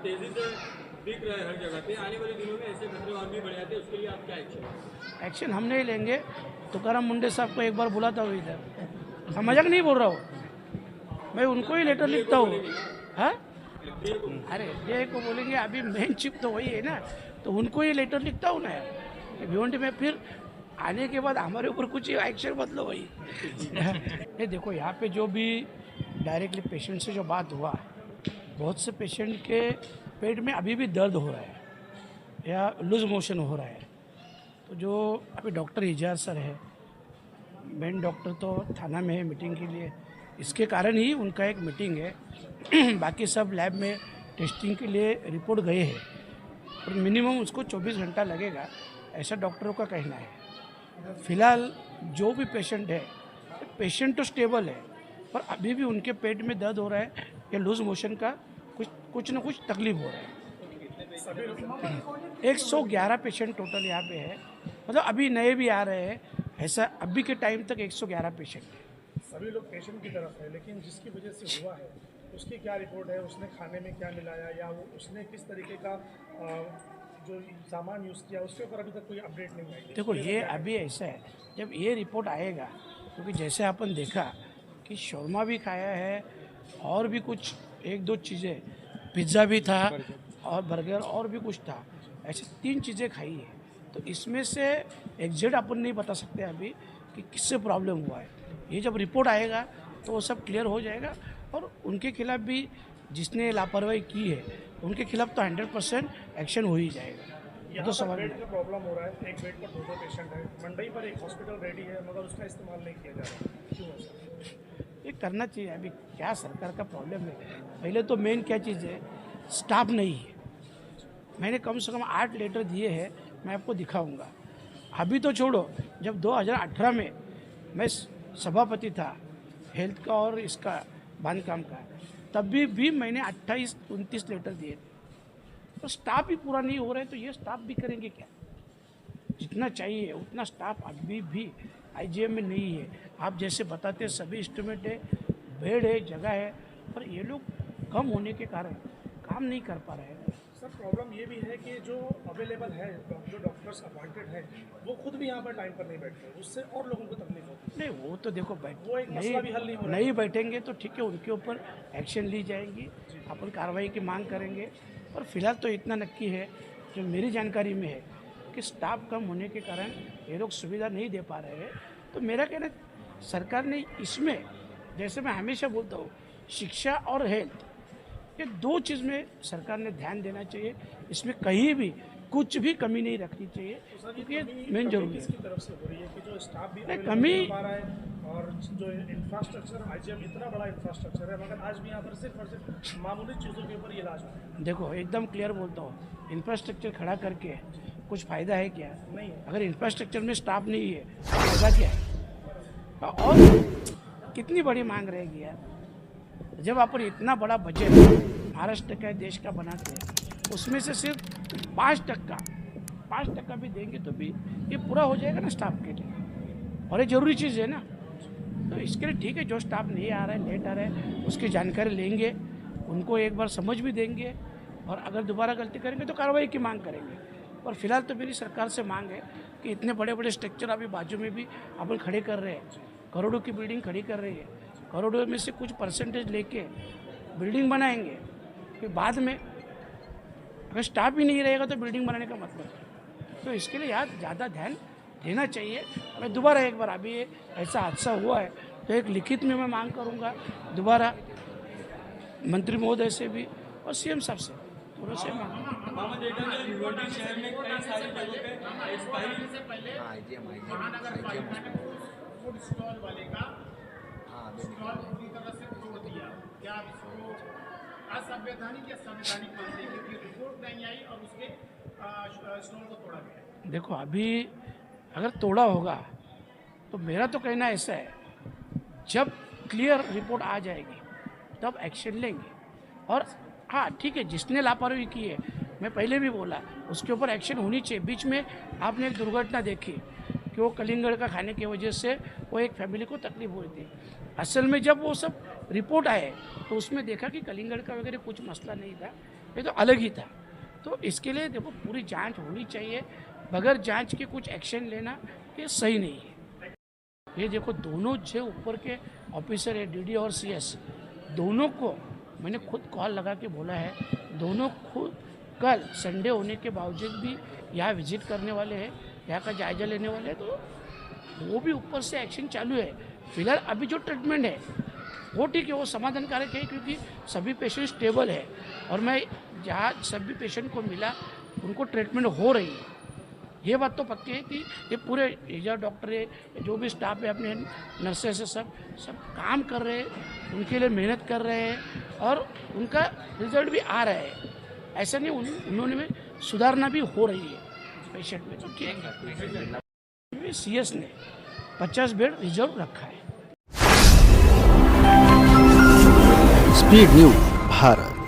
तेजी से दिख रहा है हर जगह पे, आने वाले दिनों में ऐसे खतरे और भी बढ़ जाते हैं, उसके लिए आप क्या एक्शन हम नहीं लेंगे। तुकाराम मुंडे साहब को एक बार बुला था इधर, मजाक नहीं बोल रहा हूँ मैं, उनको ही लेटर लिखता हूँ। हाँ अरे ये को बोलेंगे, अभी मेन चिप तो वही है ना, तो उनको ही लेटर लिखता हूँ ना भिवंडी में। फिर आने के बाद हमारे ऊपर कुछ एक्शन बदलो भाई। ये देखो यहाँ पे जो भी डायरेक्टली पेशेंट से जो बात हुआ, बहुत से पेशेंट के पेट में अभी भी दर्द हो रहा है या लूज मोशन हो रहा है। तो जो अभी डॉक्टर इजाज सर है, मेन डॉक्टर तो थाना में है मीटिंग के लिए, इसके कारण ही उनका एक मीटिंग है। बाकी सब लैब में टेस्टिंग के लिए रिपोर्ट गए हैं और मिनिमम उसको 24 घंटा लगेगा, ऐसा डॉक्टरों का कहना है। फिलहाल जो भी पेशेंट है, पेशेंट तो स्टेबल है, पर अभी भी उनके पेट में दर्द हो रहा है या लूज मोशन का कुछ ना कुछ तकलीफ हो रहा है। 111 पेशेंट टोटल यहाँ पे है, मतलब अभी नए भी आ रहे हैं, ऐसा अभी के टाइम तक 111 पेशेंट है। सभी लोग पेशेंट की तरफ है, लेकिन जिसकी वजह से हुआ है उसकी क्या रिपोर्ट है, उसने खाने में क्या मिलाया या वो उसने किस तरीके का जो सामान यूज़ किया, उसके ऊपर अभी तक कोई अपडेट नहीं आई। देखो ये अभी ऐसा है, जब ये रिपोर्ट आएगा, क्योंकि जैसे अपन देखा कि शौरमा भी खाया है और भी कुछ एक दो चीज़ें, पिज़्ज़ा भी था और बर्गर और भी कुछ था, ऐसे 3 चीज़ें खाई है। तो इसमें से एग्जैक्ट अपन नहीं बता सकते अभी कि किससे प्रॉब्लम हुआ है। ये जब रिपोर्ट आएगा तो वो सब क्लियर हो जाएगा और उनके खिलाफ भी जिसने लापरवाही की है उनके खिलाफ तो 100% एक्शन हो ही जाएगा। यहाँ तो पर सवाल बेड का प्रॉब्लम हो रहा है, एक बेड पर 2 पेशेंट है, मंडई पर एक हॉस्पिटल रेडी है मगर उसका इस्तेमाल नहीं किया जा रहा, क्यों है? ये करना चाहिए। अभी क्या सरकार का प्रॉब्लम है, पहले तो मेन क्या चीज़ है, स्टाफ नहीं है। मैंने कम से कम 8 लेटर दिए हैं, मैं आपको दिखाऊंगा। अभी तो छोड़ो, जब 2018 में मैं सभापति था हेल्थ का और इसका बांधकाम का, तभी भी मैंने 28-29 लेटर दिए थे। तो स्टाफ ही पूरा नहीं हो रहा है, तो ये स्टाफ भी करेंगे क्या? जितना चाहिए उतना स्टाफ अभी भी आईजीएम में नहीं है। आप जैसे बताते सभी इंस्ट्रूमेंट है, बेड है, जगह है, पर ये लोग कम होने के कारण काम नहीं कर पा रहे हैं। सर प्रॉब्लम ये भी है कि जो अवेलेबल है, जो डॉक्टर्स अपॉइंटेड हैं, वो खुद भी यहाँ पर टाइम पर नहीं बैठते, उससे और लोगों को तकलीफ होती है। नहीं वो तो देखो वो एक मसला भी हल नहीं हो रहा है। नहीं बैठेंगे तो ठीक है, उनके ऊपर एक्शन ली जाएगी, अपन कार्रवाई की मांग करेंगे। और फिलहाल तो इतना नक्की है, जो मेरी जानकारी में है, कि स्टाफ कम होने के कारण ये लोग सुविधा नहीं दे पा रहे हैं। तो मेरा कहना सरकार ने इसमें, जैसे मैं हमेशा बोलता हूँ, शिक्षा और हेल्थ, ये 2 चीज़ में सरकार ने ध्यान देना चाहिए। इसमें कहीं भी कुछ भी कमी नहीं रखनी चाहिए, क्योंकि ये मेन जरूरी है। किसकी तरफ से हो रही है कि जो स्टाफ भी नहीं, available कमी नहीं हो पा रहा है और जो इंफ्रास्ट्रक्चर, आईजीएम इतना बड़ा इंफ्रास्ट्रक्चर है, मगर आज भी यहाँ पर सिर्फ और सिर्फ मामूली चीज़ों के ऊपर इलाज होता है। देखो एकदम क्लियर बोलता हूँ, इंफ्रास्ट्रक्चर खड़ा करके कुछ फ़ायदा है क्या? नहीं है। अगर इंफ्रास्ट्रक्चर में स्टाफ नहीं है तो फायदा क्या है? और कितनी बड़ी मांग रहेगी यार, जब अपन इतना बड़ा बजट महाराष्ट्र का देश का बनाते हैं, उसमें से सिर्फ 5% भी देंगे तो भी ये पूरा हो जाएगा ना स्टाफ के लिए, और ये ज़रूरी चीज़ है ना। तो इसके लिए ठीक है, जो स्टाफ नहीं आ रहा है, लेट आ रहा है, उसकी जानकारी लेंगे, उनको एक बार समझ भी देंगे, और अगर दोबारा गलती करेंगे तो कार्रवाई की मांग करेंगे। और फिलहाल तो मेरी सरकार से मांग है कि इतने बड़े बड़े स्ट्रक्चर अभी बाजू में भी अपन खड़े कर रहे हैं, करोड़ों की बिल्डिंग खड़ी कर रही है, करोड़ों में से कुछ परसेंटेज लेके बिल्डिंग बनाएंगे, फिर बाद में अगर स्टाफ ही नहीं रहेगा तो बिल्डिंग बनाने का मतलब है। तो इसके लिए यार ज़्यादा ध्यान देना चाहिए। मैं दोबारा एक बार, अभी ऐसा हादसा हुआ है तो एक लिखित में मैं मांग करूँगा दोबारा मंत्री महोदय से भी और सीएम साहब से, दोनों से मांग। मामा देखा जाए भिवंडी शहर में कई सारी जगहों पे एक्सपायरी से पहले महानगर पालिका ने फूड स्टॉल वाले का स्टॉल पूरी तरह से तोड़ दिया। क्या आप इसको असंवैधानिक या संवैधानिक मानते हैं, क्योंकि रिपोर्ट नहीं आई और उसके स्टॉल को तोड़ा गया? देखो, अभी अगर तोड़ा होगा तो मेरा तो कहना ऐसा है, जब क्लियर रिपोर्ट आ जाएगी तब एक्शन लेंगे। और हाँ ठीक है, जिसने लापरवाही की है, मैं पहले भी बोला, उसके ऊपर एक्शन होनी चाहिए। बीच में आपने एक दुर्घटना देखी कि वो कलिंगड़ का खाने की वजह से वो एक फैमिली को तकलीफ हुई थी। असल में जब वो सब रिपोर्ट आए तो उसमें देखा कि कलिंगड़ का वगैरह कुछ मसला नहीं था, ये तो अलग ही था। तो इसके लिए देखो पूरी जांच होनी चाहिए, बगैर जांच के कुछ एक्शन लेना ये सही नहीं है। ये देखो, दोनों जो ऊपर के ऑफिसर है, डीडी और सीएस, दोनों को मैंने खुद कॉल लगा के बोला है, दोनों खुद कल संडे होने के बावजूद भी यहाँ विजिट करने वाले हैं, यहाँ का जायजा लेने वाले हैं। तो वो भी ऊपर से एक्शन चालू है। फिलहाल अभी जो ट्रीटमेंट है वो ठीक है, वो समाधानकारक है, क्योंकि सभी पेशेंट स्टेबल है और मैं जहाँ सभी पेशेंट को मिला उनको ट्रीटमेंट हो रही है। ये बात तो पक्की है कि ये पूरे जो डॉक्टर है, जो भी स्टाफ है, अपने नर्सेस है, सब काम कर रहे हैं, उनके लिए मेहनत कर रहे हैं और उनका रिजल्ट भी आ रहा है। ऐसा नहीं, उन्होंने में सुधारना भी हो रही है पेशेंट में। तो ठीक है, सीएस ने 50 बेड रिजर्व रखा है। Speed news Bharat.